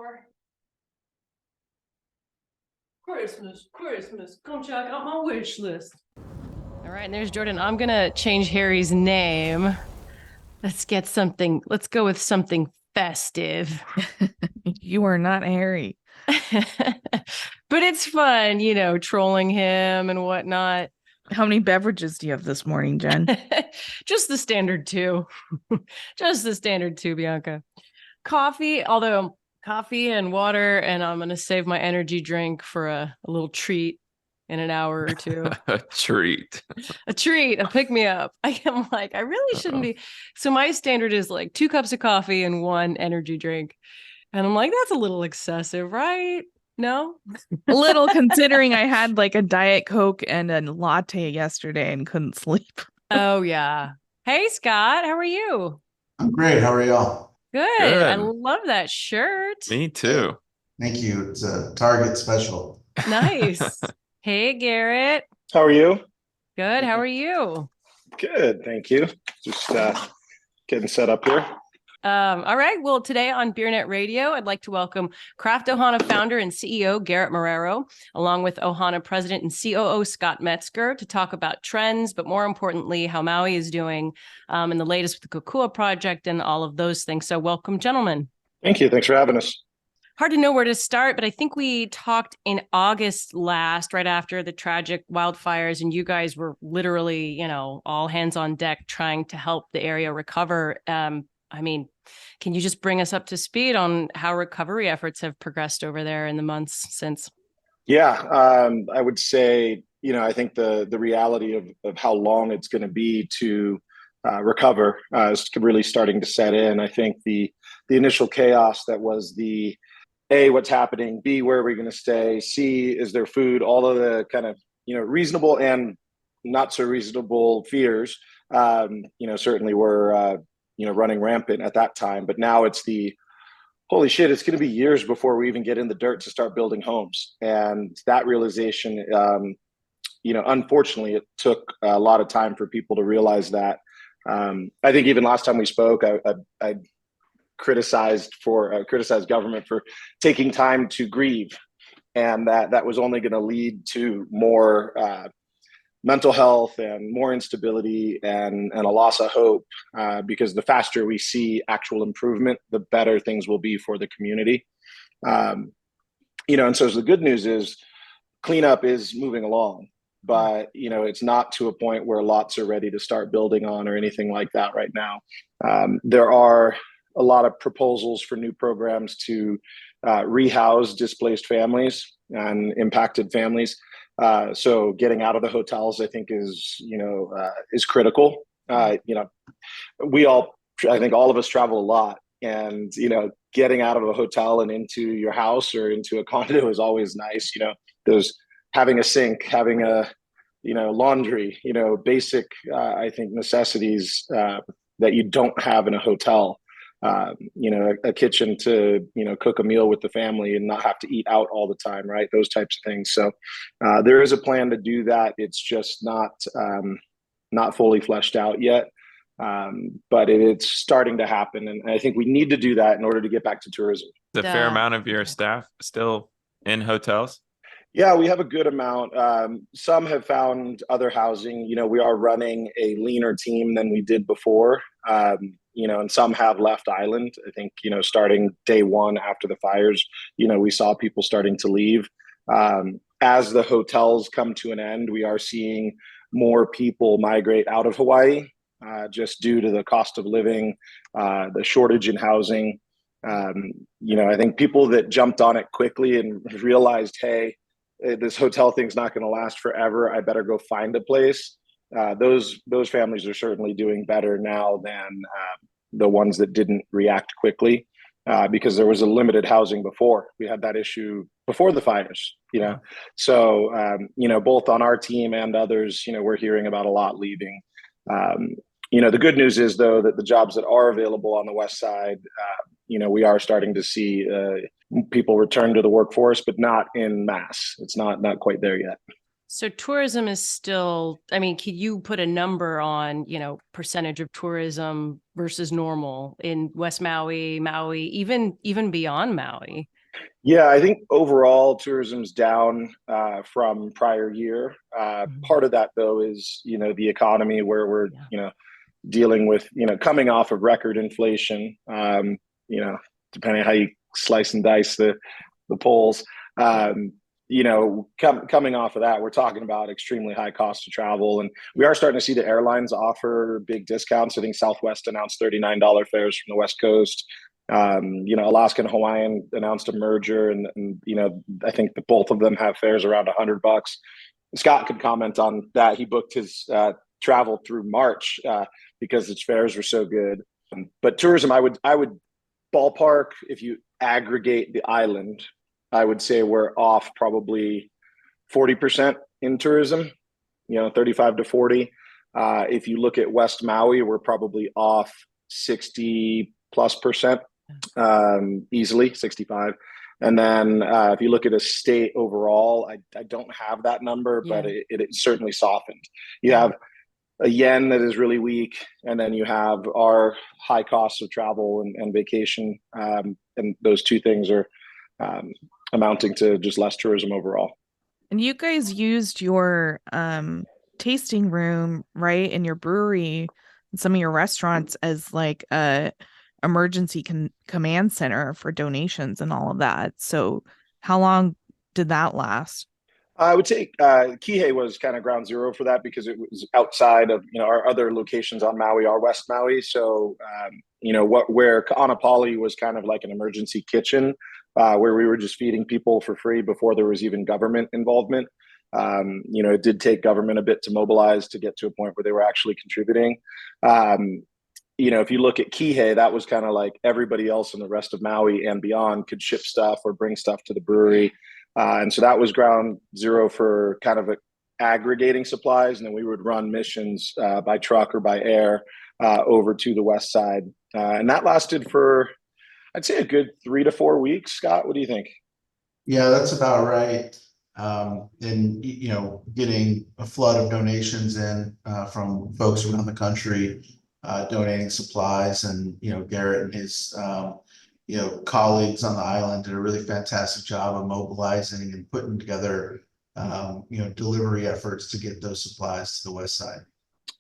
for? Christmas, come check out my wish list. All right, and there's Jordan. I'm gonna change Harry's name. Let's go with something festive. You are not Harry. But it's fun, trolling him and whatnot. How many beverages do you have this morning, Jen? Just the standard two. Just the standard two, Bianca. Coffee and water, and I'm going to save my energy drink for a little treat in an hour or two. A treat, a pick-me-up. I really shouldn't be. So my standard is like 2 cups of coffee and 1 energy drink. And I'm like, that's a little excessive, right? No? A little, considering I had like a Diet Coke and a latte yesterday and couldn't sleep. Oh, yeah. Hey, Scott, how are you? I'm great. How are y'all? Good. I love that shirt. Me too. Thank you. It's a Target special. Nice. Hey, Garrett. How are you? Good. How are you? Good. Thank you. Just getting set up here. All right. Well, today on BeerNet Radio, I'd like to welcome Craft Ohana founder and CEO Garrett Marrero, along with Ohana president and COO Scott Metzger, to talk about trends, but more importantly, how Maui is doing, and the latest with the Kupu project and all of those things. So welcome, gentlemen. Thank you. Thanks for having us. Hard to know where to start, but I think we talked in August last, right after the tragic wildfires, and you guys were literally, all hands on deck trying to help the area recover. Can you just bring us up to speed on how recovery efforts have progressed over there in the months since? Yeah, I would say, I think the reality of how long it's going to be to recover is really starting to set in. I think the initial chaos that was the A, what's happening, B, where are we going to stay, C, is there food, all of the kind of, reasonable and not so reasonable fears, certainly were running rampant at that time. But now it's holy shit, it's going to be years before we even get in the dirt to start building homes. And that realization, unfortunately, it took a lot of time for people to realize that. I think even last time we spoke, I criticized government for taking time to grieve, and that was only going to lead to more mental health and more instability and a loss of hope, because the faster we see actual improvement, the better things will be for the community. And so the good news is cleanup is moving along, but, it's not to a point where lots are ready to start building on or anything like that right now. There are a lot of proposals for new programs to rehouse displaced families and impacted families. So getting out of the hotels, I think, is critical. I think all of us travel a lot, and, getting out of a hotel and into your house or into a condo is always nice. There's having a sink, having a, laundry, basic, I think, necessities that you don't have in a hotel. A kitchen to, cook a meal with the family and not have to eat out all the time, right? Those types of things. So there is a plan to do that. It's just not fully fleshed out yet, but it's starting to happen. And I think we need to do that in order to get back to tourism. The fair amount of your staff still in hotels? Yeah, we have a good amount. Some have found other housing. We are running a leaner team than we did before. And some have left island. I think, starting day one after the fires, we saw people starting to leave. As the hotels come to an end, we are seeing more people migrate out of Hawaii, just due to the cost of living, the shortage in housing. I think people that jumped on it quickly and realized, hey, this hotel thing's not going to last forever, I better go find a place. Those families are certainly doing better now than the ones that didn't react quickly, because there was a limited housing before. We had that issue before the fires, So, both on our team and others, we're hearing about a lot leaving. The good news is, though, that the jobs that are available on the West Side, we are starting to see people return to the workforce, but not in mass. It's not quite there yet. So tourism is still, I mean, could you put a number on, percentage of tourism versus normal in West Maui, even beyond Maui? Yeah, I think overall tourism's down from prior year. Part of that though is the economy where we're dealing with coming off of record inflation. Depending on how you slice and dice the polls. Coming off of that, we're talking about extremely high cost to travel, and we are starting to see the airlines offer big discounts. I think Southwest announced $39 fares from the West Coast. Alaska and Hawaiian announced a merger, and I think that both of them have fares around $100. Scott could comment on that. He booked his travel through March because its fares were so good. But tourism, I would ballpark, if you aggregate the island, I would say we're off probably 40% in tourism, 35 to 40. If you look at West Maui, we're probably off 60+%, easily 65. And then if you look at a state overall, I don't have that number, but it certainly softened. You have a yen that is really weak, and then you have our high costs of travel and vacation, and those two things are amounting to just less tourism overall. And you guys used your tasting room, right, in your brewery and some of your restaurants as like a emergency command center for donations and all of that. So how long did that last? I would say Kihei was kind of ground zero for that because it was outside of our other locations on Maui are West Maui. So where Ka'anapali was kind of like an emergency kitchen where we were just feeding people for free before there was even government involvement. It did take government a bit to mobilize to get to a point where they were actually contributing. If you look at Kihei, that was kind of like everybody else in the rest of Maui and beyond could ship stuff or bring stuff to the brewery. And so that was ground zero for kind of aggregating supplies. And then we would run missions by truck or by air over to the west side. And that lasted for, I'd say, a good 3 to 4 weeks. Scott, what do you think? Yeah, that's about right. And, getting a flood of donations in from folks around the country, donating supplies, and, Garrett and his colleagues on the island did a really fantastic job of mobilizing and putting together, delivery efforts to get those supplies to the west side.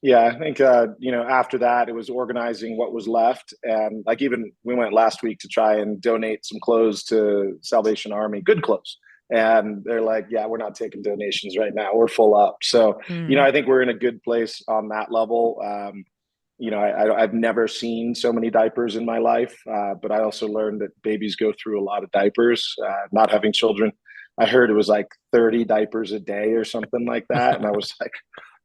Yeah, I think, after that, it was organizing what was left. And like even we went last week to try and donate some clothes to Salvation Army, good clothes. And they're like, yeah, we're not taking donations right now. We're full up. So, I think we're in a good place on that level. I've never seen so many diapers in my life, but I also learned that babies go through a lot of diapers, not having children. I heard it was like 30 diapers a day or something like that. And I was like,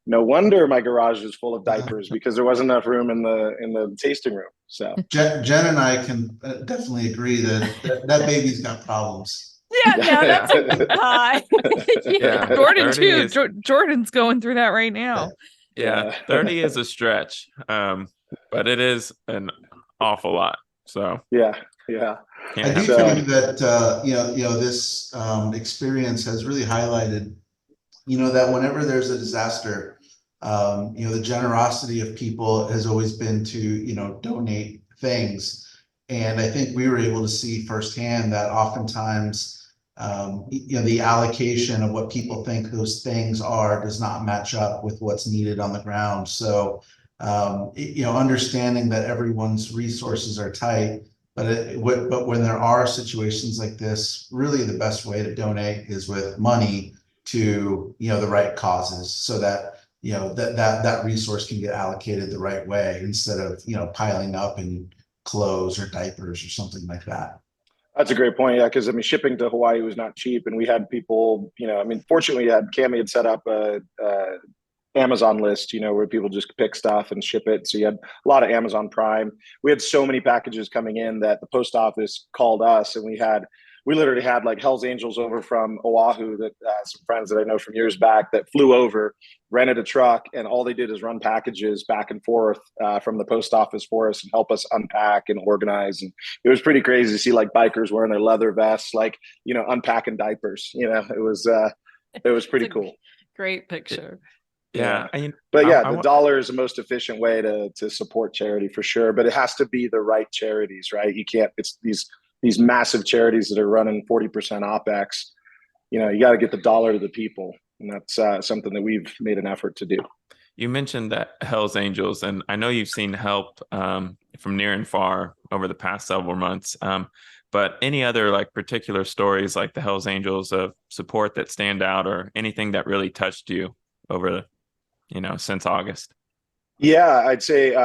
no wonder my garage is full of diapers because there wasn't enough room in the tasting room. So Jen and I can definitely agree that baby's got problems. Yeah, no, that's a good high. Yeah. Jordan 30 too. is- Jordan's going through that right now. Yeah, 30 is a stretch, but it is an awful lot. So yeah. I do think that this experience has really highlighted, that whenever there's a disaster, the generosity of people has always been to donate things, and I think we were able to see firsthand that oftentimes the allocation of what people think those things are does not match up with what's needed on the ground. So, understanding that everyone's resources are tight, but when there are situations like this, really the best way to donate is with money to, the right causes, so that, that resource can get allocated the right way instead of, piling up in clothes or diapers or something like that. That's a great point. Yeah, because shipping to Hawaii was not cheap, and we had people. Fortunately, Cami had set up a Amazon list, where people just pick stuff and ship it. So you had a lot of Amazon Prime. We had so many packages coming in that the post office called us, and we literally had like Hell's Angels over from Oahu, that some friends that I know from years back that flew over, rented a truck, and all they did is run packages back and forth from the post office for us and help us unpack and organize. And it was pretty crazy to see like bikers wearing their leather vests, like, unpacking diapers. It was pretty cool. Great picture. Yeah. But yeah, I the dollar is the most efficient way to support charity for sure. But it has to be the right charities, right? You can't, it's these massive charities that are running 40% OPEX. You got to get the dollar to the people. And that's something that we've made an effort to do. You mentioned that Hell's Angels, and I know you've seen help from near and far over the past several months. But any other like particular stories like the Hell's Angels of support that stand out, or anything that really touched you over, since August? Yeah, I'd say,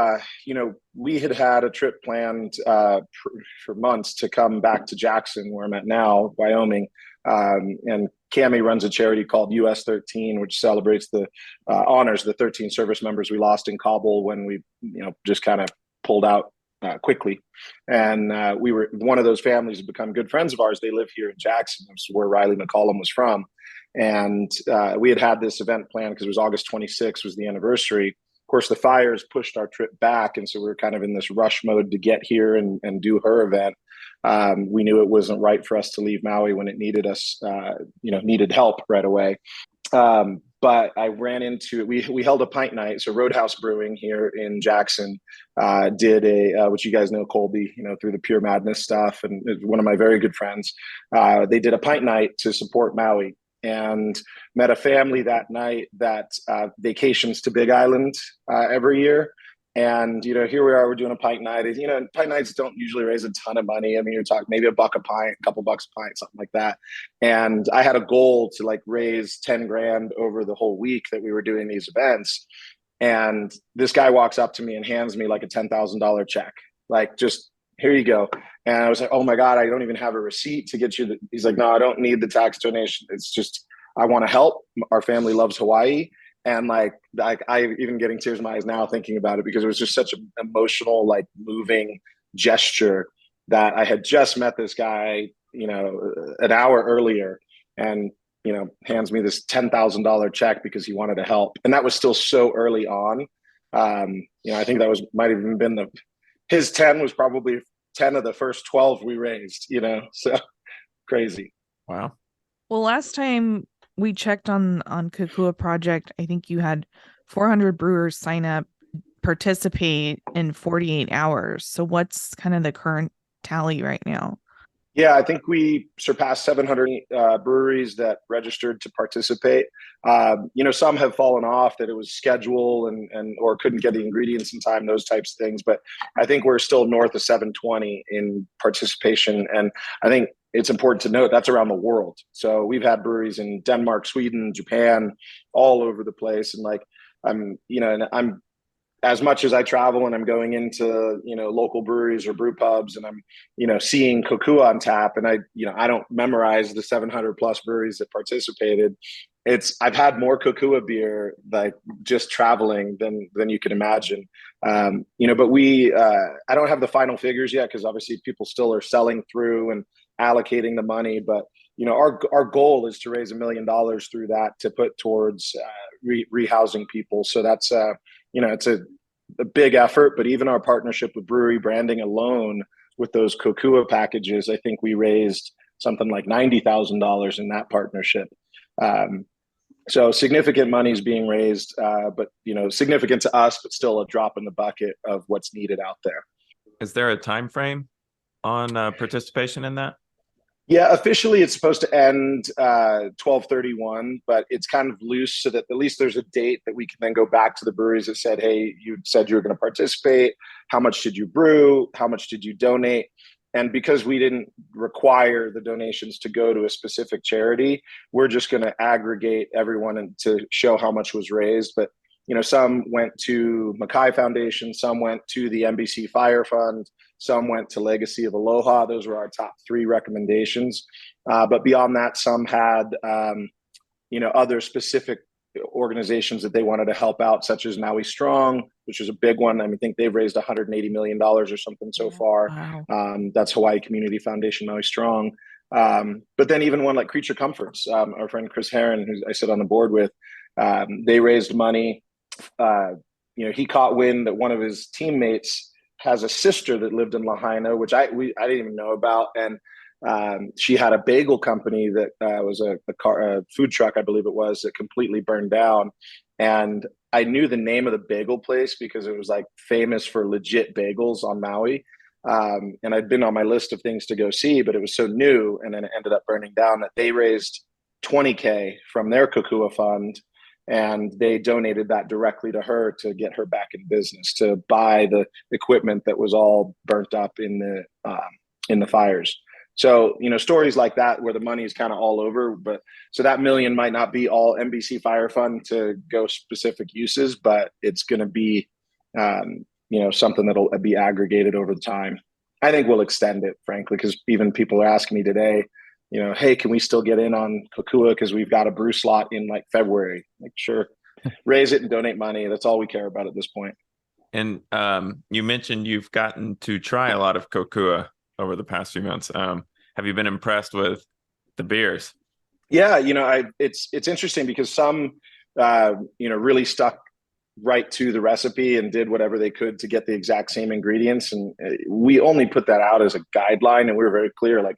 we had a trip planned for months to come back to Jackson, where I'm at now, Wyoming. And Cami runs a charity called US 13, which celebrates honors the 13 service members we lost in Kabul when we, just kind of pulled out quickly. And we were one of those families who become good friends of ours. They live here in Jackson, which is where Riley McCollum was from. And we had this event planned because it was August 26th was the anniversary. Of course, the fires pushed our trip back. And so we were kind of in this rush mode to get here and do her event. We knew it wasn't right for us to leave Maui when it needed us, needed help right away. But I ran into it. We held a pint night. So Roadhouse Brewing here in Jackson did which you guys know, Colby, through the Pure Madness stuff, and one of my very good friends. They did a pint night to support Maui, and met a family that night that vacations to Big Island every year. And, here we are, we're doing a pint night. Pint nights don't usually raise a ton of money. I mean, you're talking maybe $1 a pint, a couple bucks a pint, something like that. And I had a goal to like raise 10 grand over the whole week that we were doing these events. And this guy walks up to me and hands me like a $10,000 check, like, just, here you go. And I was like, oh my God, I don't even have a receipt to get you. He's like, no, I don't need the tax donation. It's just, I want to help. Our family loves Hawaii. And like I even getting tears in my eyes now thinking about it, because it was just such an emotional, like, moving gesture that I had just met this guy, an hour earlier, and, hands me this $10,000 check because he wanted to help. And that was still so early on. I think that might have even been his 10 was probably 10 of the first 12 we raised, so crazy. Wow. Well, last time we checked on Kukua Project, I think you had 400 brewers sign up, participate in 48 hours. So what's kind of the current tally right now? Yeah, I think we surpassed 700 breweries that registered to participate. Some have fallen off that it was schedule and or couldn't get the ingredients in time, those types of things. But I think we're still north of 720 in participation. And I think it's important to note that's around the world. So we've had breweries in Denmark, Sweden, Japan, all over the place. And like, I'm as much as I travel and I'm going into, local breweries or brew pubs, and I'm, seeing Kukua on tap, and I don't memorize the 700 plus breweries that participated. I've had more Kukua beer, like, just traveling than you can imagine. But I don't have the final figures yet, because obviously people still are selling through and allocating the money. But, our goal is to raise $1 million through that to put towards rehousing people. So that's, it's a big effort. But even our partnership with brewery branding alone, with those Kukua packages, I think we raised something like $90,000 in that partnership. So significant money is being raised, but significant to us, but still a drop in the bucket of what's needed out there. Is there a time frame on participation in that? Yeah, officially it's supposed to end 12/31, but it's kind of loose so that at least there's a date that we can then go back to the breweries that said, hey, you said you were going to participate. How much did you brew? How much did you donate? And because we didn't require the donations to go to a specific charity, we're just going to aggregate everyone and to show how much was raised. But some went to Mackay Foundation, some went to the NBC Fire Fund, some went to Legacy of Aloha. Those were our top 3 recommendations. But beyond that, some had, other specific organizations that they wanted to help out, such as Maui Strong, which is a big one. I think they've raised $180 million or something so far. Wow. That's Hawaii Community Foundation, Maui Strong. But then even one like Creature Comforts, our friend Chris Herron, who I sit on the board with, they raised money. He caught wind that one of his teammates has a sister that lived in Lahaina, which I didn't even know about. And She had a bagel company that was a food truck, I believe it was, that completely burned down. And I knew the name of the bagel place because it was like famous for legit bagels on Maui. And I'd been on my list of things to go see, but it was so new, and then it ended up burning down, that they raised $20K from their Kokua fund, and they donated that directly to her to get her back in business, to buy the equipment that was all burnt up in the fires. So, stories like that where the money is kind of all over, but so that million might not be all NBC Fire Fund to go specific uses, but it's going to be, something that'll be aggregated over the time. I think we'll extend it, frankly, because even people are asking me today, hey, can we still get in on Kokua because we've got a brew slot in like February? Like, sure, raise it and donate money. That's all we care about at this point. And you mentioned you've gotten to try a lot of Kokua over the past few months. Have you been impressed with the beers? Yeah, it's interesting because some, really stuck right to the recipe and did whatever they could to get the exact same ingredients. And we only put that out as a guideline, and we were very clear, like,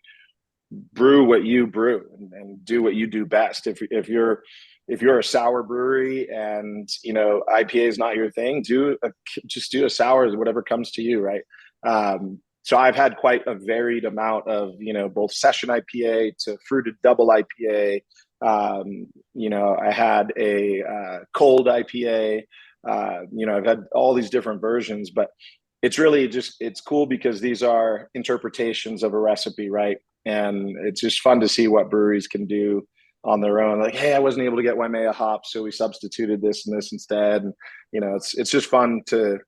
brew what you brew and do what you do best. If you're a sour brewery and IPA is not your thing, just do a sour, whatever comes to you, right? So I've had quite a varied amount of both session IPA to fruited double IPA. I had a cold IPA. I've had all these different versions, but it's really it's cool because these are interpretations of a recipe, right? And it's just fun to see what breweries can do on their own. Like, hey, I wasn't able to get Waimea hops, so we substituted this and this instead. And it's just fun to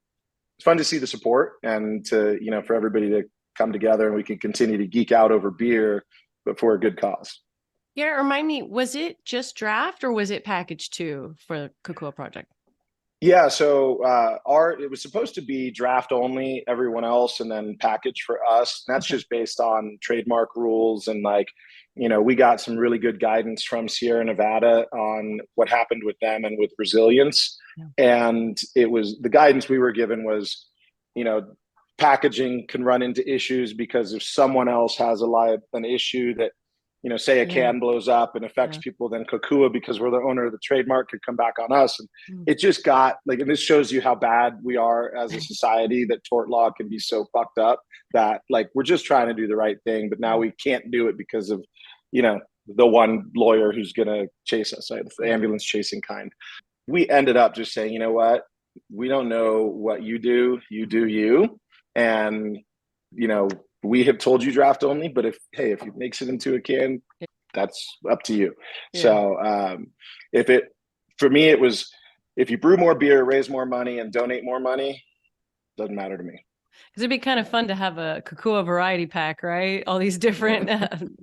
see the support, and to for everybody to come together, and we can continue to geek out over beer, but for a good cause. Yeah, remind me, was it just draft or was it packaged too for the Kokua project? Yeah, so it was supposed to be draft only, everyone else, and then package for us. And that's just based on trademark rules, and we got some really good guidance from Sierra Nevada on what happened with them and with resilience. Yeah. And it was, the guidance we were given was, packaging can run into issues because if someone else has an issue that, say a can blows up and affects people, then Kokua, because we're the owner of the trademark, could come back on us. And it just got and this shows you how bad we are as a society, that tort law can be so fucked up that we're just trying to do the right thing, but now we can't do it because of, the one lawyer who's going to chase us, right? The ambulance chasing kind. We ended up just saying, you know what? We don't know what you do you. And, we have told you draft only, but if it makes it into a can, that's up to you. Yeah. So for me, it was, if you brew more beer, raise more money, and donate more money, doesn't matter to me. Because it'd be kind of fun to have a Kokua variety pack, right? All these different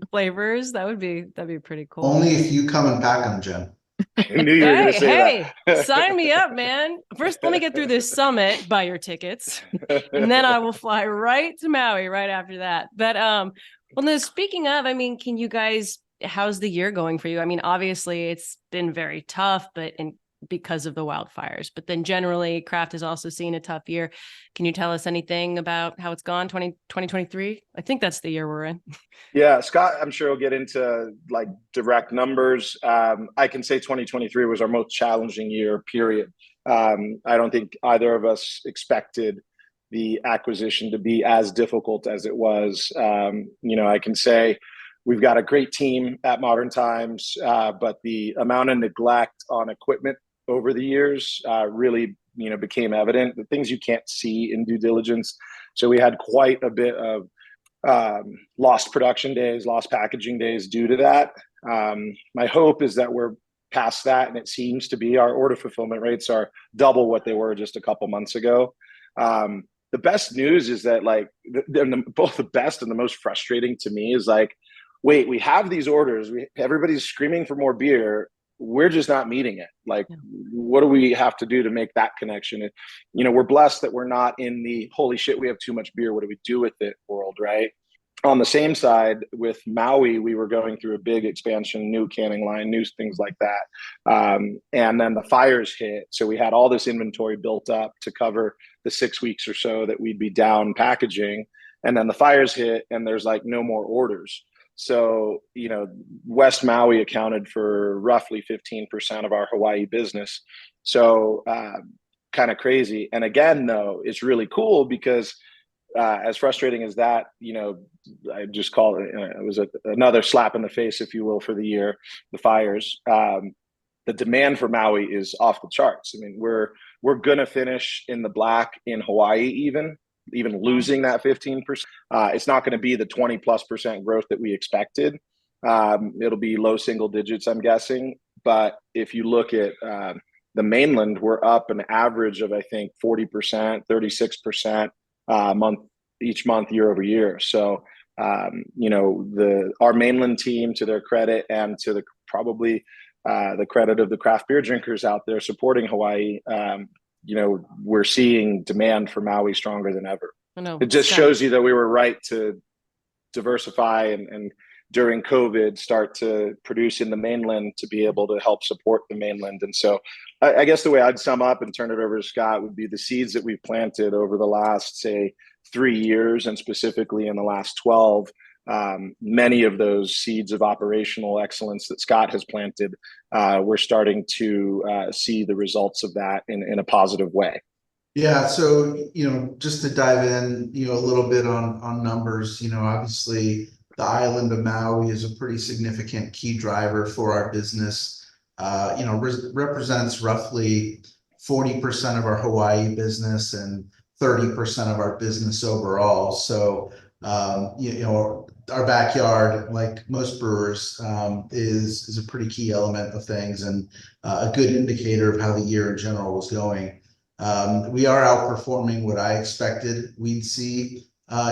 flavors. That'd be pretty cool. Only if you come and pack them, Jen. I knew you were going to say that. Sign me up, man. First, let me get through this summit, buy your tickets, and then I will fly right to Maui right after that. But well, no, speaking of, can you guys, how's the year going for you? Obviously it's been very tough, but because of the wildfires, but then generally craft has also seen a tough year. Can you tell us anything about how it's gone 2023? I think that's the year we're in. Yeah, Scott, I'm sure we'll get into direct numbers. I can say 2023 was our most challenging year, period. I don't think either of us expected the acquisition to be as difficult as it was. I can say we've got a great team at Modern Times, but the amount of neglect on equipment over the years really, became evident. The things you can't see in due diligence. So we had quite a bit of lost production days, lost packaging days due to that. My hope is that we're past that, and it seems to be. Our order fulfillment rates are double what they were just a couple months ago. The best news is that both the best and the most frustrating to me is wait, we have these orders. Everybody's screaming for more beer. We're just not meeting it. What do we have to do to make that connection? We're blessed that we're not in the holy shit, we have too much beer, what do we do with it world, right? On the same side with Maui, we were going through a big expansion, new canning line, new things like that. And then the fires hit. So we had all this inventory built up to cover the 6 weeks or so that we'd be down packaging. And then the fires hit and there's like no more orders. So, West Maui accounted for roughly 15% of our Hawaii business. So, kind of crazy. And again, though, it's really cool because as frustrating as that, I just call it, it was another slap in the face, if you will, for the year, the fires. The demand for Maui is off the charts. I mean, we're going to finish in the black in Hawaii, even losing that 15%. It's not going to be the 20+% growth that we expected. It'll be low single digits, I'm guessing. But if you look at the mainland, we're up an average of, I think, 40%, 36% each month year over year. So, our mainland team, to their credit and to the credit of the craft beer drinkers out there supporting Hawaii, we're seeing demand for Maui stronger than ever. It just shows you that we were right to diversify and during COVID start to produce in the mainland to be able to help support the mainland. And so I guess the way I'd sum up and turn it over to Scott would be the seeds that we've planted over the last, say, 3 years, and specifically in the last 12. Many of those seeds of operational excellence that Scott has planted, we're starting to see the results of that in a positive way. Yeah. So, just to dive in, a little bit on numbers, obviously the island of Maui is a pretty significant key driver for our business. Represents roughly 40% of our Hawaii business and 30% of our business overall. So, our backyard, like most brewers, is a pretty key element of things and a good indicator of how the year in general was going. We are outperforming what I expected we'd see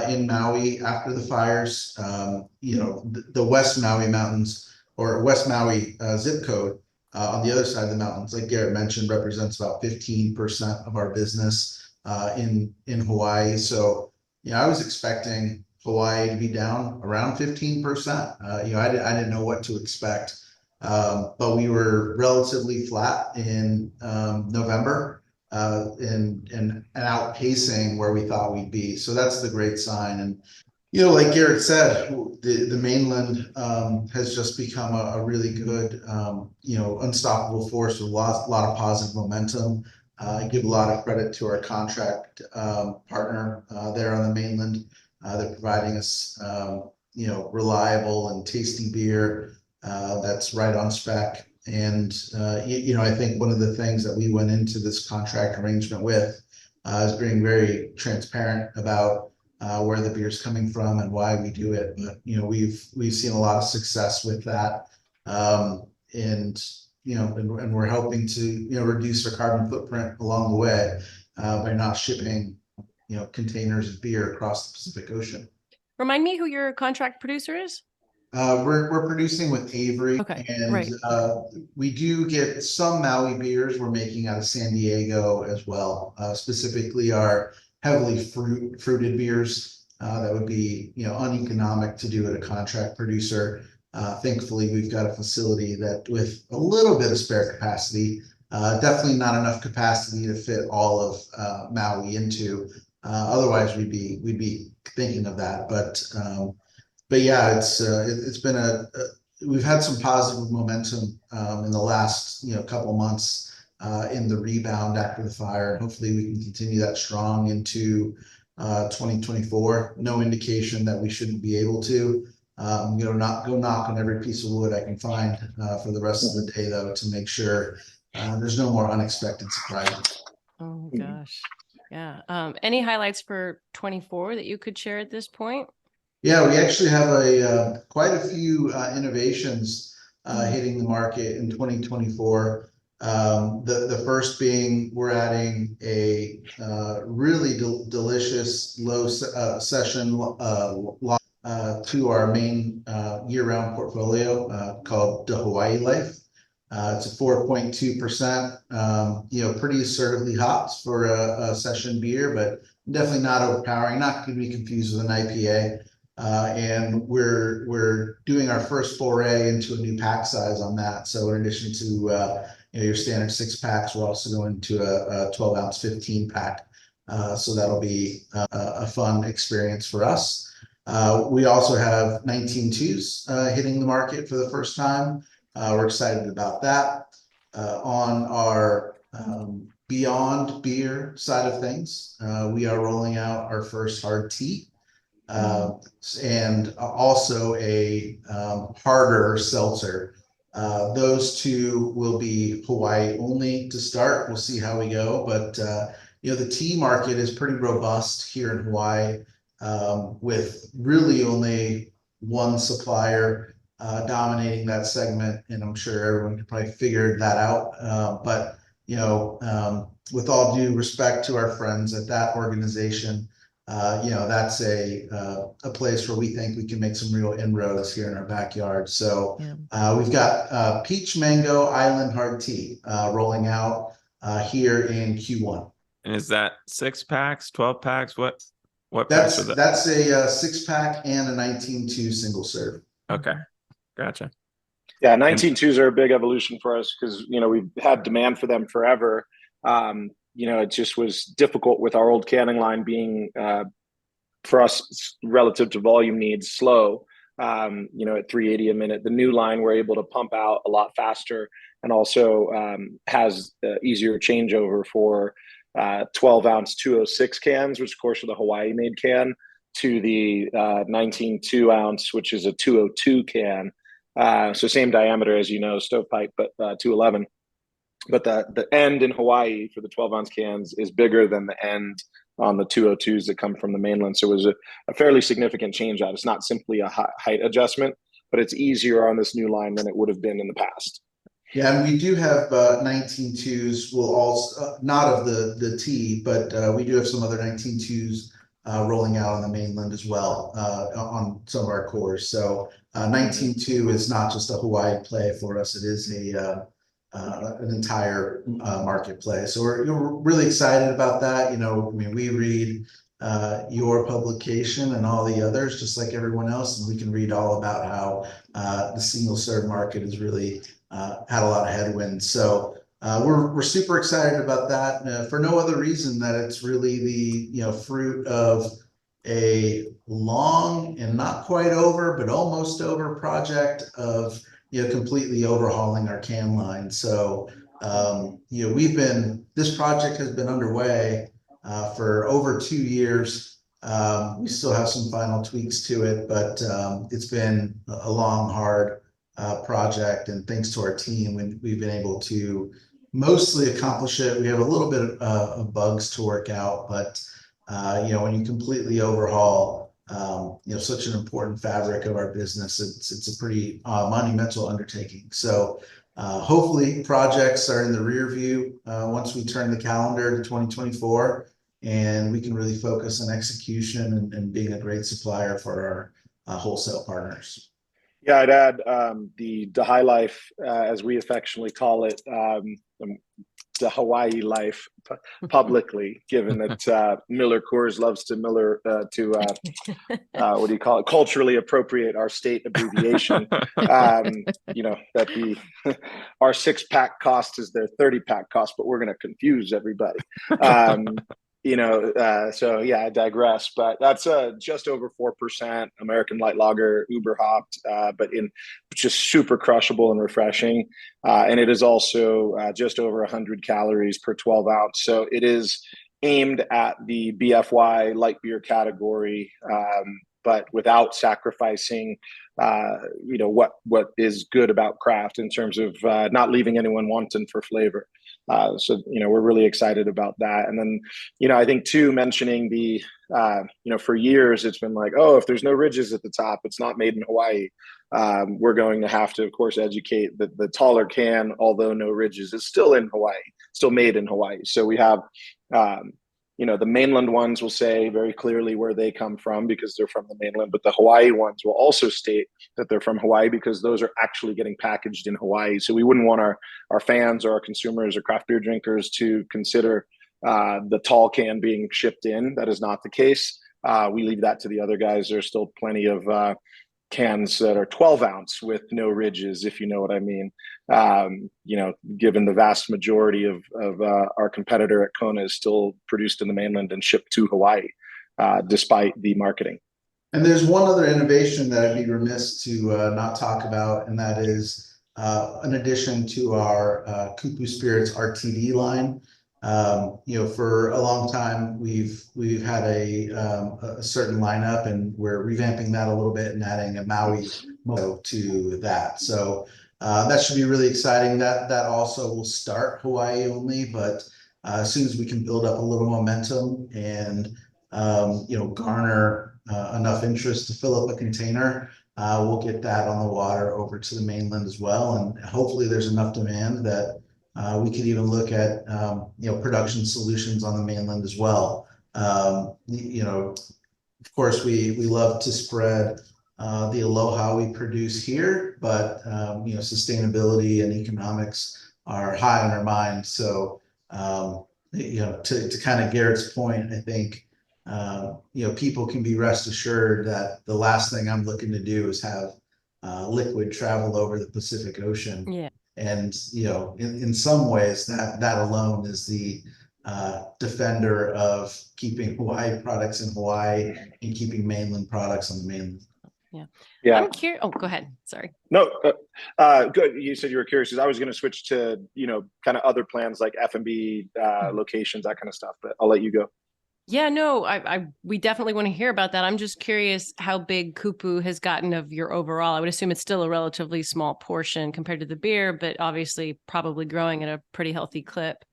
in Maui after the fires. The West Maui Mountains, or West Maui zip code on the other side of the mountains, like Garrett mentioned, represents about 15% of our business in Hawaii. So, I was expecting Hawaii to be down around 15%. I didn't know what to expect, but we were relatively flat in November. And outpacing where we thought we'd be. So that's the great sign. And, like Garrett said, the mainland has just become a really good, unstoppable force with a lot of positive momentum. I give a lot of credit to our contract partner there on the mainland. They're providing us, reliable and tasty beer that's right on spec. And, I think one of the things that we went into this contract arrangement with is being very transparent about where the beer is coming from and why we do it. But, we've seen a lot of success with that. And we're helping to, reduce our carbon footprint along the way by not shipping, containers of beer across the Pacific Ocean. Remind me who your contract producer is? We're producing with Avery, okay, and right. We do get some Maui beers we're making out of San Diego as well, specifically our heavily fruited beers that would be uneconomic to do at a contract producer. Thankfully, we've got a facility that with a little bit of spare capacity, definitely not enough capacity to fit all of Maui into. Otherwise, we'd be thinking of that, but yeah, it's been we've had some positive momentum in the last couple of months in the rebound after the fire. Hopefully, we can continue that strong into 2024. No indication that we shouldn't be able to. Not go knock on every piece of wood I can find for the rest of the day, though, to make sure there's no more unexpected surprises. Oh gosh, yeah. Any highlights for 24 that you could share at this point? Yeah, we actually have quite a few innovations hitting the market in 2024. The first being we're adding a really delicious low session to our main year-round portfolio called the Hawaii Life. It's a 4.2%, pretty assertively hopped for a session beer, but definitely not overpowering, not going to be confused with an IPA. And we're doing our first foray into a new pack size on that. So in addition to your standard 6-packs, we're also going to a 12-ounce 15-pack So that'll be a fun experience for us. We also have 19.2s hitting the market for the first time. We're excited about that. On our Beyond Beer side of things, we are rolling out our first hard tea. And also a harder seltzer. Those two will be Hawaii only to start. We'll see how we go, but the tea market is pretty robust here in Hawaii, with really only one supplier dominating that segment, and I'm sure everyone can probably figure that out. But with all due respect to our friends at that organization, that's a place where we think we can make some real inroads here in our backyard. So we've got Peach Mango Island Hard Tea rolling out here in Q1. And is that 6-packs, 12-packs? What That's packs are that? That's a 6-pack and a 19.2 single serve. Okay, gotcha. Yeah, 19.2s are a big evolution for us because we've had demand for them forever. It just was difficult with our old canning line being, for us, relative to volume needs, slow, at 380 a minute. The new line, we're able to pump out a lot faster and also has easier changeover for 12-ounce 206 cans, which of course are the Hawaii-made can, to the 19.2 ounce, which is a 202 can. So same diameter as stovepipe, but 211. But the end in Hawaii for the 12-ounce cans is bigger than the end on the 202s that come from the mainland. So it was a fairly significant change out. It's not simply a height adjustment, but it's easier on this new line than it would have been in the past. Yeah, and we do have 19.2s. We'll also not of the tea, but we do have some other 19.2s rolling out on the mainland as well on some of our cores. So 19.2 is not just a Hawaii play for us. It is an entire marketplace. So we're really excited about that. We read your publication and all the others, just like everyone else, and we can read all about how the single serve market has really had a lot of headwinds. So we're super excited about that for no other reason that it's really the fruit of a long and not quite over, but almost over project of completely overhauling our can line. So this project has been underway for over 2 years. We still have some final tweaks to it, but it's been a long, hard project, and thanks to our team, we've been able to mostly accomplish it. We have a little bit of bugs to work out, but when you completely overhaul such an important fabric of our business, it's a pretty monumental undertaking. So hopefully projects are in the rear view once we turn the calendar to 2024, and we can really focus on execution and being a great supplier for our wholesale partners. Yeah, I'd add the High Life, as we affectionately call it, the Hawaii life publicly, given that Miller Coors loves to what do you call it? Culturally appropriate our state abbreviation. That our 6-pack cost is their 30-pack cost, but we're going to confuse everybody. So yeah, I digress, but that's just over 4% American light lager, uber hopped, but in just super crushable and refreshing. And it is also just over 100 calories per 12 ounce. So it is aimed at the BFY light beer category, but without sacrificing, what is good about craft in terms of not leaving anyone wanting for flavor. So we're really excited about that. And then I think too, mentioning the for years it's been like, oh, if there's no ridges at the top, it's not made in Hawaii. We're going to have to, of course, educate that the taller can, although no ridges, is still in Hawaii, still made in Hawaii. So we have the mainland ones will say very clearly where they come from because they're from the mainland, but the Hawaii ones will also state that they're from Hawaii because those are actually getting packaged in Hawaii. So we wouldn't want our fans or our consumers or craft beer drinkers to consider the tall can being shipped in. That is not the case. We leave that to the other guys. There's still plenty of cans that are 12 ounce with no ridges, if you know what I mean. Given the vast majority of our competitor at Kona is still produced in the mainland and shipped to Hawaii, despite the marketing. And there's one other innovation that I'd be remiss to not talk about, and that is an addition to our Kupu Spirits RTD line. For a long time, we've had a certain lineup, and we're revamping that a little bit and adding a Maui to that. So that should be really exciting. That also will start Hawaii only, but as soon as we can build up a little momentum and garner enough interest to fill up a container, we'll get that on the water over to the mainland as well. And hopefully there's enough demand that we could even look at production solutions on the mainland as well. Of course, we love to spread the aloha we produce here, but sustainability and economics are high on our mind. So to kind of Garrett's point, I think people can be rest assured that the last thing I'm looking to do is have liquid travel over the Pacific Ocean. Yeah. And in some ways that alone is the defender of keeping Hawaii products in Hawaii and keeping mainland products on the mainland. Yeah. I'm curious. Oh, go ahead. Sorry. No, good. You said you were curious, because I was going to switch to kind of other plans like F&B locations, that kind of stuff. But I'll let you go. Yeah, no, we definitely want to hear about that. I'm just curious how big Kupu has gotten of your overall. I would assume it's still a relatively small portion compared to the beer, but obviously probably growing at a pretty healthy clip.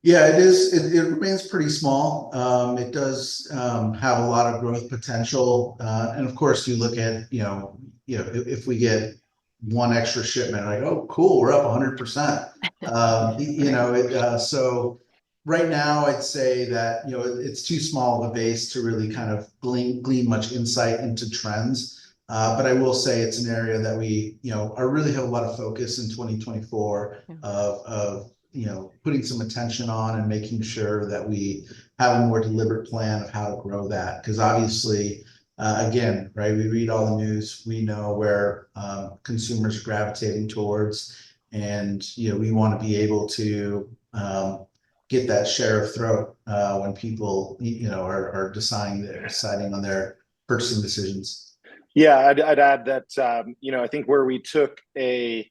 Yeah, it is. It remains pretty small. It does have a lot of growth potential. And of course, you look at, if we get one extra shipment, like, oh, cool, we're up 100%. So right now, I'd say that, it's too small of a base to really kind of glean much insight into trends. But I will say it's an area that we, really have a lot of focus in 2024 of putting some attention on and making sure that we have a more deliberate plan of how to grow that. Because obviously, again, right, we read all the news, we know where consumers are gravitating towards, and we want to be able to get that share of throat when people are deciding on their purchasing decisions. Yeah, I'd add that I think where we took a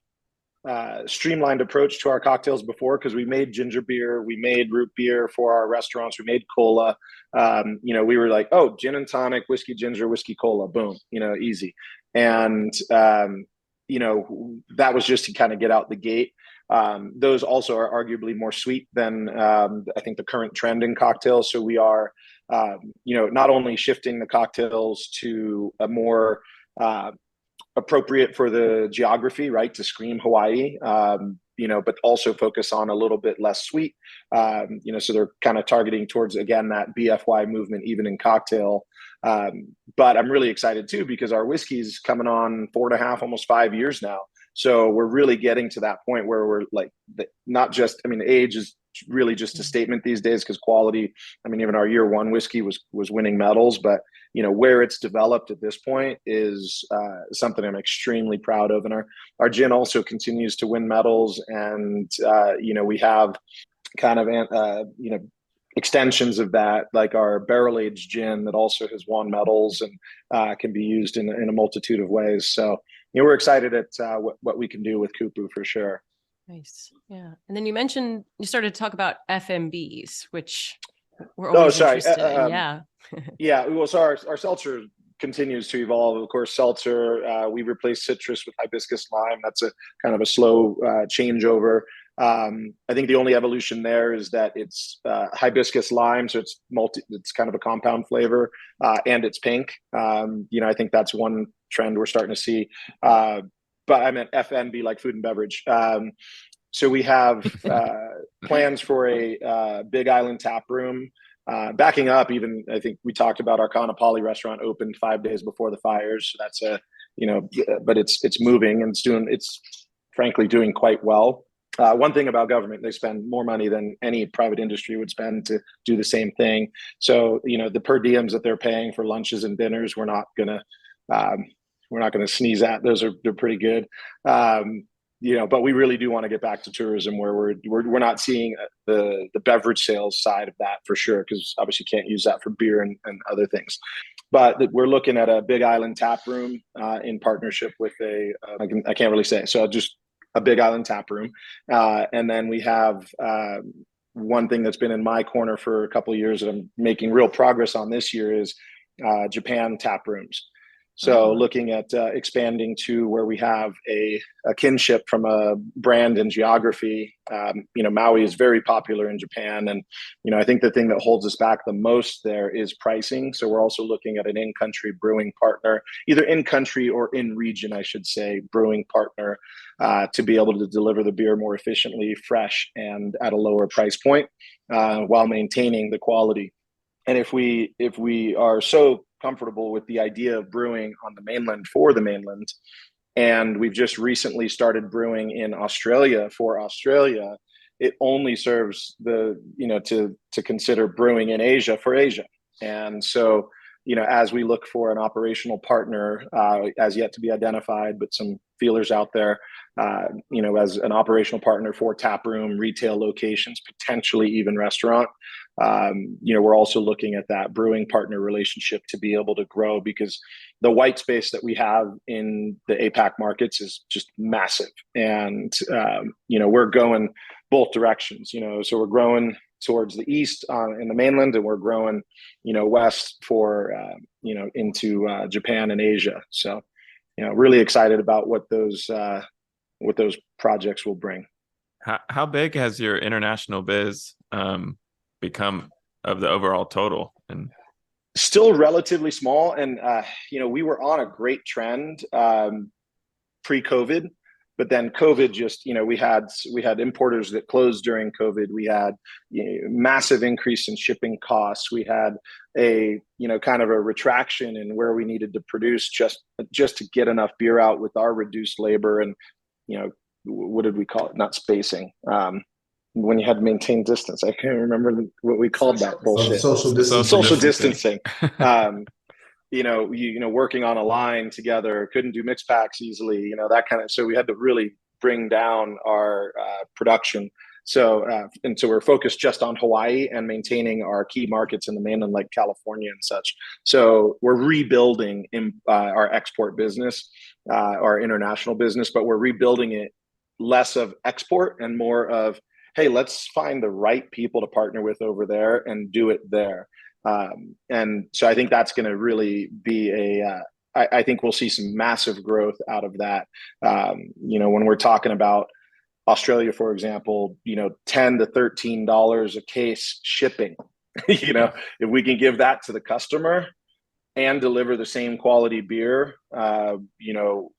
streamlined approach to our cocktails before, because we made ginger beer, we made root beer for our restaurants, we made cola. We were like, oh, gin and tonic, whiskey ginger, whiskey cola, boom, easy. And that was just to kind of get out the gate. Those also are arguably more sweet than I think the current trend in cocktails. So we are not only shifting the cocktails to a more appropriate for the geography, right, to scream Hawaii, but also focus on a little bit less sweet. So they're kind of targeting towards, again, that BFY movement, even in cocktail. But I'm really excited too, because our whiskey's coming on 4.5, almost 5 years now. So we're really getting to that point where we're like, not just, age is really just a statement these days, because quality, even our year one whiskey was winning medals, but where it's developed at this point is something I'm extremely proud of. And our gin also continues to win medals. And we have kind of extensions of that, like our barrel aged gin that also has won medals and can be used in a multitude of ways. So we're excited at what we can do with Kupu for sure. Nice. Yeah. And then you started to talk about FMBs, which we're always interested in. Yeah. Yeah. Well, so our seltzer continues to evolve. Of course, seltzer, we replaced citrus with hibiscus lime. That's a kind of a slow changeover. I think the only evolution there is that it's hibiscus lime, so it's kind of a compound flavor, and it's pink. I think that's one trend we're starting to see. But I meant FNB, like food and beverage. So we have plans for a Big Island tap room. Backing up, even I think we talked about our Kanapali restaurant opened 5 days before the fires. So that's but it's moving, and it's frankly doing quite well. One thing about government, they spend more money than any private industry would spend to do the same thing. So, the per diems that they're paying for lunches and dinners, we're not going to we're not going to sneeze at. They're pretty good. But we really do want to get back to tourism where we're not seeing the beverage sales side of that for sure, because obviously you can't use that for beer and other things. But we're looking at a Big Island tap room in partnership with I can't really say, so just a Big Island tap room, and then we have one thing that's been in my corner for a couple of years that I'm making real progress on this year is Japan tap rooms. So looking at expanding to where we have a kinship from a brand and geography. Maui is very popular in Japan. And, I think the thing that holds us back the most there is pricing. So we're also looking at an in-country brewing partner, either in-country or in-region, I should say, brewing partner to be able to deliver the beer more efficiently, fresh, and at a lower price point while maintaining the quality. And if we are so comfortable with the idea of brewing on the mainland for the mainland, and we've just recently started brewing in Australia for Australia, it only serves to consider brewing in Asia for Asia. And so, as we look for an operational partner, as yet to be identified, but some feelers out there, as an operational partner for tap room, retail locations, potentially even restaurant, we're also looking at that brewing partner relationship to be able to grow, because the white space that we have in the APAC markets is just massive. And, we're going both directions, so we're growing towards the east in the mainland, and we're growing, west for, into Japan and Asia. So, really excited about what those projects will bring. How big has your international biz become of the overall total? And still relatively small. And, we were on a great trend pre-COVID. But then COVID just, we had importers that closed during COVID. We had massive increase in shipping costs. We had a, kind of a retraction in where we needed to produce just to get enough beer out with our reduced labor and, what did we call it? Not spacing. When you had to maintain distance, I can't remember what we called that bullshit. Social distancing. Social distancing. Working on a line together, couldn't do mix packs easily, that kind of, so we had to really bring down our production. So we're focused just on Hawaii and maintaining our key markets in the mainland, like California and such. So we're rebuilding our export business, our international business, but we're rebuilding it less of export and more of, hey, let's find the right people to partner with over there and do it there. And so I think that's going to really be I think we'll see some massive growth out of that. When we're talking about Australia, for example, $10 to $13 a case shipping, if we can give that to the customer and deliver the same quality beer,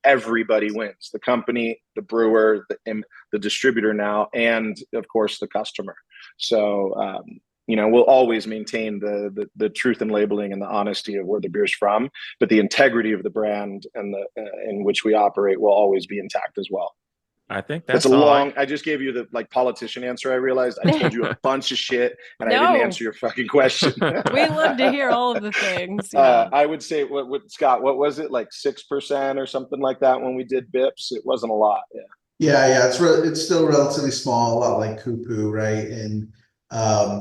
everybody wins: the company, the brewer, the distributor now, and of course the customer. So, we'll always maintain the truth in labeling and the honesty of where the beer's from, but the integrity of the brand and in which we operate will always be intact as well. I think that's I just gave you the politician answer. I realized I told you a bunch of shit and I didn't answer your fucking question. We love to hear all of the things. I would say what Scott, what was it, like 6% or something like that when we did BIPs? It wasn't a lot. Yeah. It's still relatively small, a lot like Kupu, right? And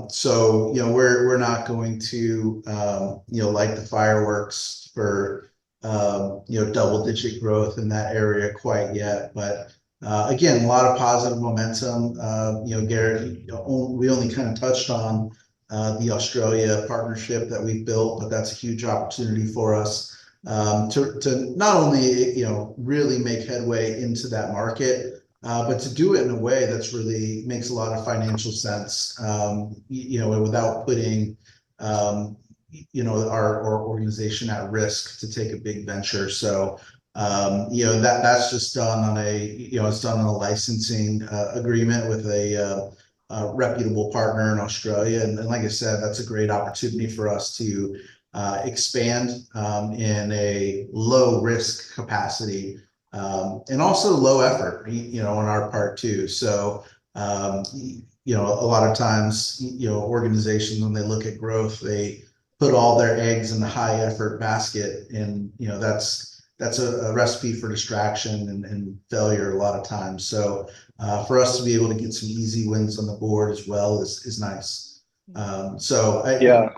so we're not going to light the fireworks for double-digit growth in that area quite yet, but again, a lot of positive momentum. Garrett, we only kind of touched on the Australia partnership that we've built, but that's a huge opportunity for us to not only really make headway into that market, but to do it in a way that's really makes a lot of financial sense, without putting our organization at risk to take a big venture. So that's just done on it's done on a licensing agreement with a reputable partner in Australia, and like I said, that's a great opportunity for us to expand in a low risk capacity. And also low effort, on our part too. So, a lot of times, organizations, when they look at growth, they put all their eggs in the high effort basket, and that's that's a recipe for distraction and failure a lot of times. So for us to be able to get some easy wins on the board as well is nice. Oh, sorry, Garrett.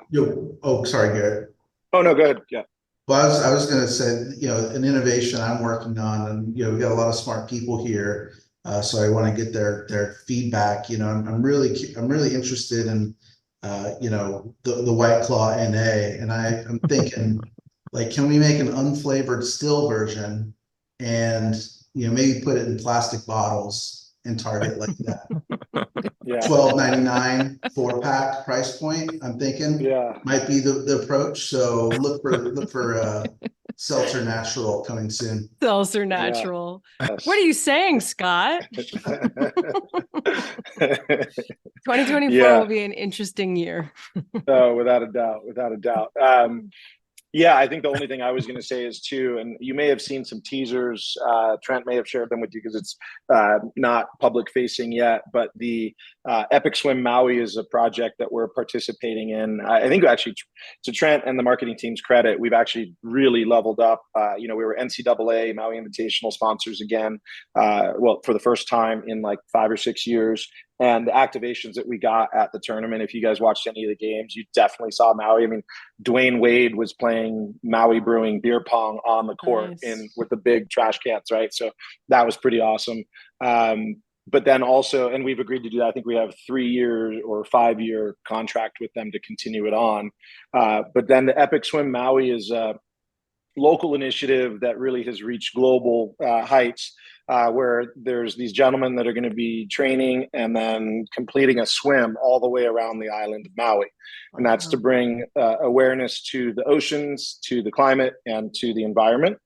Oh no, go ahead. Yeah. Well, I was going to say, an innovation I'm working on, and we got a lot of smart people here, so I want to get their feedback. I'm really interested in, the White Claw NA, and I'm thinking, like, can we make an unflavored still version, and maybe put it in plastic bottles and target like that. Yeah. $12.99 4-pack price point. I'm thinking might be the approach. So look for Seltzer Natural coming soon. Seltzer Natural. Yeah. Yes. What are you saying, Scott? 2024 will be an interesting year. Oh, without a doubt. Yeah, I think the only thing I was going to say is too, and you may have seen some teasers. Trent may have shared them with you because it's not public facing yet. But the Epic Swim Maui is a project that we're participating in. I think actually, to Trent and the marketing team's credit, we've actually really leveled up. We were NCAA Maui Invitational sponsors again. Well, for the first time in like 5 or 6 years. And the activations that we got at the tournament, if you guys watched any of the games, you definitely saw Maui. I mean, Dwayne Wade was playing Maui Brewing beer pong on the court with the big trash cans, right? So that was pretty awesome. But then also, and we've agreed to do that. I think we have 3-year or 5-year contract with them to continue it on. But then the Epic Swim Maui is a local initiative that really has reached global heights. Where there's these gentlemen that are going to be training and then completing a swim all the way around the island of Maui. And that's to bring awareness to the oceans, to the climate, and to the environment.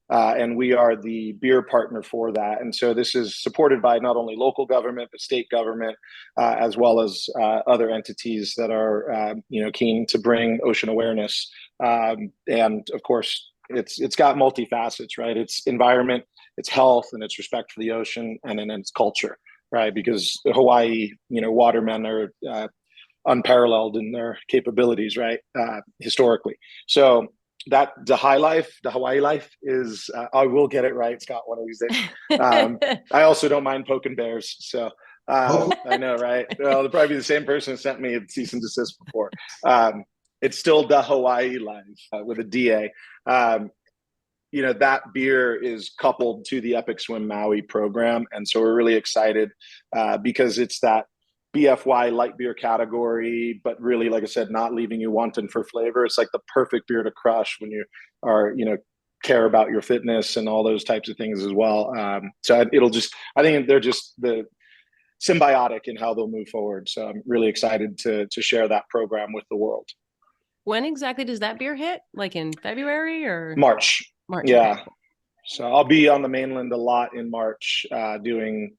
And we are the beer partner for that. And so this is supported by not only local government, but state government, as well as other entities that are keen to bring ocean awareness. And of course, it's got multifacets, right? It's environment, it's health, and it's respect for the ocean, and then it's culture, right? Because Hawaii, watermen are unparalleled in their capabilities, right? Historically. So that the Hawaii life is, I will get it right, Scott, one of these days. I also don't mind poking bears. So I know, right? Well, they'll probably be the same person who sent me a cease and desist before. It's still the Hawaii life with a DA. That beer is coupled to the Epic Swim Maui program. And so we're really excited because it's that BFY light beer category, but really, like I said, not leaving you wanting for flavor. It's like the perfect beer to crush when you are, care about your fitness and all those types of things as well. So I think they're just the symbiotic in how they'll move forward. So I'm really excited to share that program with the world. When exactly does that beer hit? Like in February or March? Yeah. Okay. So I'll be on the mainland a lot in March, doing,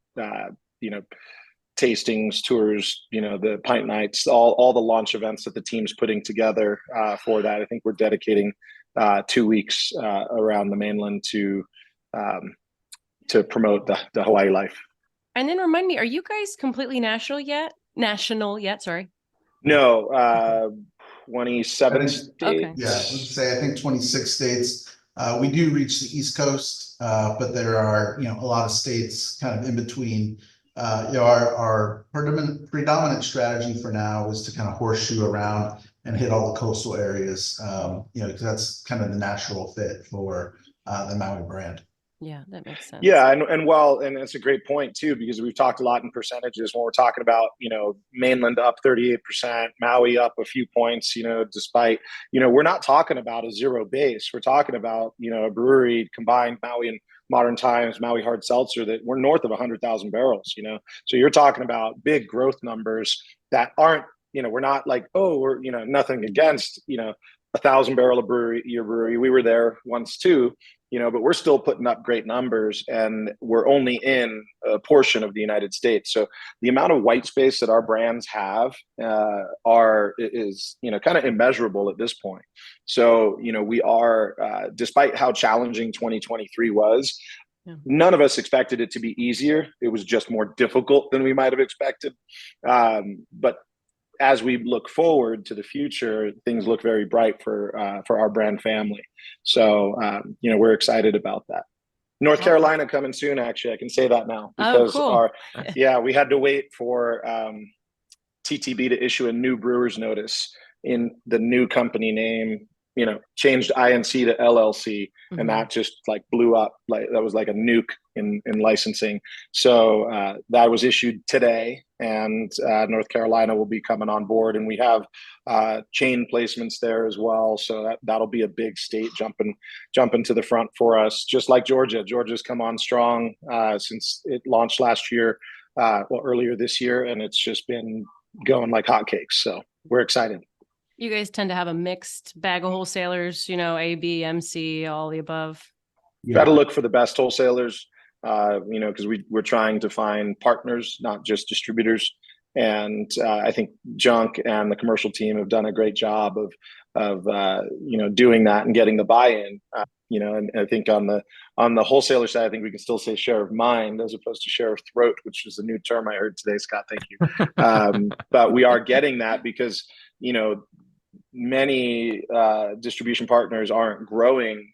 tastings, tours, the pint nights, all the launch events that the team's putting together for that. I think we're dedicating 2 weeks around the mainland to promote the Hawaii life. And then remind me, are you guys completely national yet? Sorry. No, 27 states. Okay. Yeah, let's say I think 26 states. We do reach the East Coast, but there are a lot of states kind of in between. Our predominant strategy for now is to kind of horseshoe around and hit all the coastal areas. Because that's kind of the natural fit for the Maui brand. Yeah, that makes sense. Yeah, and it's a great point too, because we've talked a lot in percentages when we're talking about, mainland up 38%, Maui up a few points, despite, we're not talking about a zero base. We're talking about, a brewery combined Maui and Modern Times, Maui Hard Seltzer, that we're north of 100,000 barrels, So you're talking about big growth numbers that aren't, we're not like, we're, nothing against, 1,000 barrel a year brewery. We were there once too, but we're still putting up great numbers, and we're only in a portion of the United States. So the amount of white space that our brands have is kind of immeasurable at this point. So, we are, despite how challenging 2023 was, none of us expected it to be easier. It was just more difficult than we might have expected. But as we look forward to the future, things look very bright for our brand family. So we're excited about that. North Carolina coming soon. Actually, I can say that now because cool. we had to wait for TTB to issue a new brewer's notice in the new company name. Changed INC to LLC, and that just like blew up. Like that was like a nuke in licensing. So that was issued today, and North Carolina will be coming on board, and we have chain placements there as well. So that'll be a big state jumping to the front for us, just like Georgia. Georgia's come on strong since it launched last year, earlier this year, and it's just been going like hotcakes. So we're excited. You guys tend to have a mixed bag of wholesalers, A, B, MC, all the above. Got to look for the best wholesalers, because we're trying to find partners, not just distributors. And I think Junk and the commercial team have done a great job of doing that and getting the buy-in. And I think on the wholesaler side, I think we can still say share of mind as opposed to share of throat, which is a new term I heard today, Scott. Thank you. But we are getting that because many distribution partners aren't growing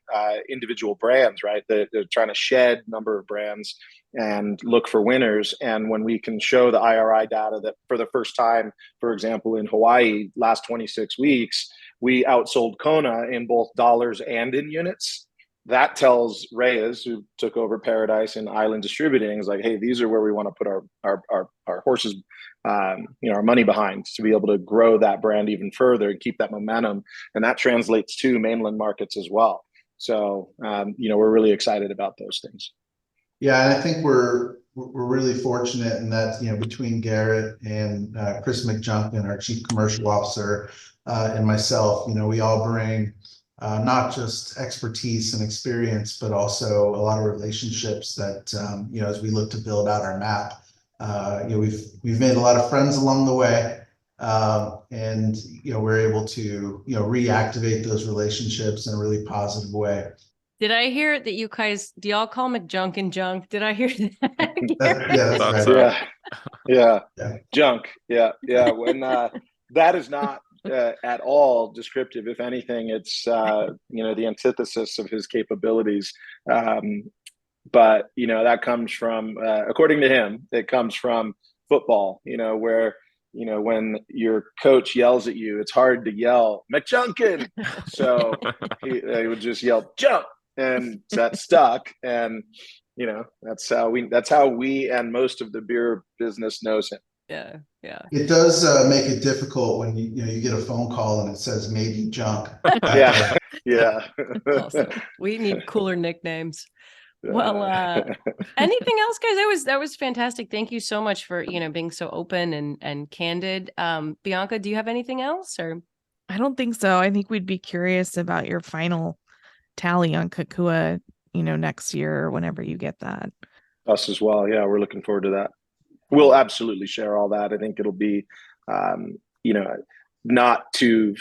individual brands, right? They're trying to shed number of brands and look for winners. And when we can show the IRI data that for the first time, for example, in Hawaii, last 26 weeks, we outsold Kona in both dollars and in units. That tells Reyes, who took over Paradise and Island Distributing, is like, hey, these are where we want to put our horses, our money behind to be able to grow that brand even further and keep that momentum. And that translates to mainland markets as well. So, we're really excited about those things. Yeah, and I think we're really fortunate in that, between Garrett and Chris McJunkin, our chief commercial officer, and myself, we all bring not just expertise and experience, but also a lot of relationships that, as we look to build out our map, we've made a lot of friends along the way, and we're able to reactivate those relationships in a really positive way. Did I hear that you guys, do y'all call McJunk and Junk? Did I hear that? That's right. Yeah. Junk. Yeah. When that is not at all descriptive. If anything, it's the antithesis of his capabilities. But that comes from, according to him, it comes from football. Where when your coach yells at you, it's hard to yell McJunkin. So he would just yell jump, and that stuck. And that's how we and most of the beer business knows him. Yeah. It does make it difficult when you get a phone call and it says maybe Junk. Yeah. Awesome. We need cooler nicknames. Well, anything else, guys? That was fantastic. Thank you so much for being so open and candid. Bianca, do you have anything else? Or I don't think so. I think we'd be curious about your final tally on Kokua, next year or whenever you get that. Us as well. Yeah, we're looking forward to that. We'll absolutely share all that. I think it'll be, not to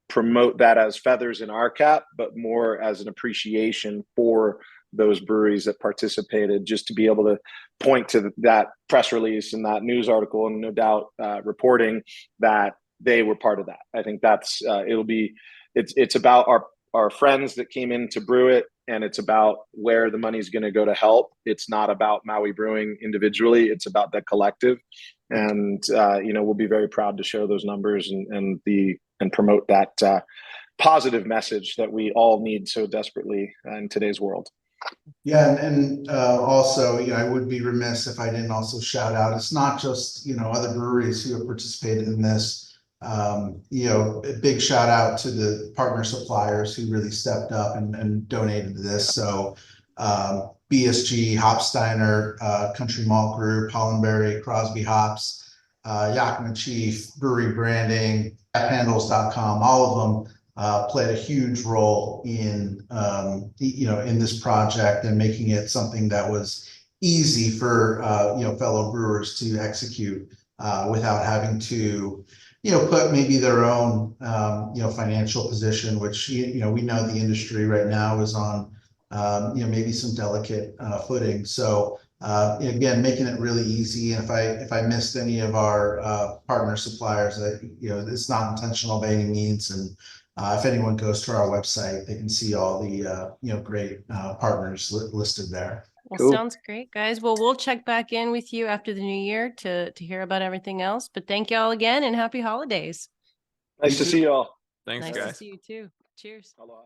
promote that as feathers in our cap, but more as an appreciation for those breweries that participated, just to be able to point to that press release and that news article, and no doubt reporting that they were part of that. I think that's it's about our friends that came in to brew it, and it's about where the money's going to go to help. It's not about Maui Brewing individually. It's about the collective. And, we'll be very proud to show those numbers and promote that positive message that we all need so desperately in today's world. Yeah, and also, I would be remiss if I didn't also shout out, it's not just, other breweries who have participated in this. A big shout out to the partner suppliers who really stepped up and donated to this. So BSG, Hopsteiner, Country Malt Group, Hollandberry, Crosby Hops, Yakima Chief, Brewery Branding, Handles.com, all of them played a huge role in in this project and making it something that was easy for fellow brewers to execute without having to put maybe their own financial position, which we know the industry right now is on maybe some delicate footing. So again, making it really easy. And if I missed any of our partner suppliers, it's not intentional by any means. And if anyone goes to our website, they can see all the great partners listed there. Well, Cool. sounds great, guys. Well, we'll check back in with you after the new year to hear about everything else. But thank y'all again and happy holidays. Nice to see you all. Thanks, Nice guys. to see you too. Cheers. Aloha.